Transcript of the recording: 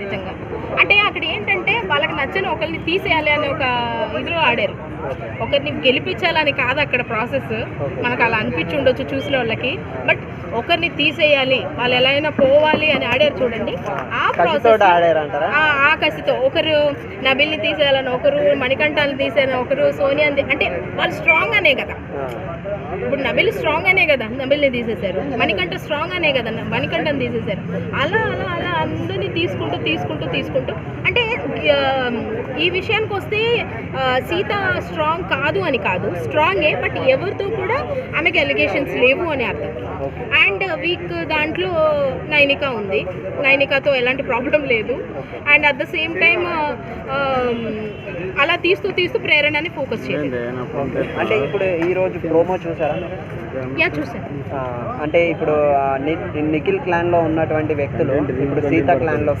నిజంగా. అంటే అక్కడ ఏంటంటే వాళ్ళకి నచ్చని ఒకరిని తీసేయాలి అనే ఒక ఇదిలో ఆడారు. ఒకరిని గెలిపించాలని కాదు అక్కడ ప్రాసెస్. మనకు అలా అనిపించి ఉండొచ్చు చూసిన వాళ్ళకి. బట్ ఒకరిని తీసేయాలి, వాళ్ళు ఎలా అయినా పోవాలి అని ఆడారు చూడండి. ఆ ప్రాసెస్ ఆ కసితో ఒకరు నబిల్ని తీసేయాలని, ఒకరు మణికంఠాన్ని తీసేయాలని, ఒకరు సోనియాని, అంటే వాళ్ళు స్ట్రాంగ్ అనే కదా. ఇప్పుడు నబిల్ స్ట్రాంగ్ అనే కదా నబిల్ని తీసేశారు, మణికంఠ స్ట్రాంగ్ అనే కదా మణికంఠని తీసేశారు. అలా అలా అలా అందరినీ తీసుకుంటూ అంటే ఈ విషయానికి వస్తే సీత స్ట్రాంగ్ కాదు అని కాదు, స్ట్రాంగే. బట్ ఎవరితో కూడా ఆమెకి ఎలిగేషన్స్ లేవు అని అర్థం. అండ్ వీక్ దాంట్లో నైనిక ఉంది, నైనికతో ఎలాంటి ప్రాబ్లం లేదు. And at the same time అలా తీస్తూ ప్రేరణని ఫోకస్ చేయాలి. అంటే ఇప్పుడు ఈ రోజు ప్రోమో చూసారా? చూసాను. అంటే ఇప్పుడు నిఖిల్ క్లాన్ లో ఉన్నటువంటి వ్యక్తులు ఇప్పుడు సీత క్లాన్ లో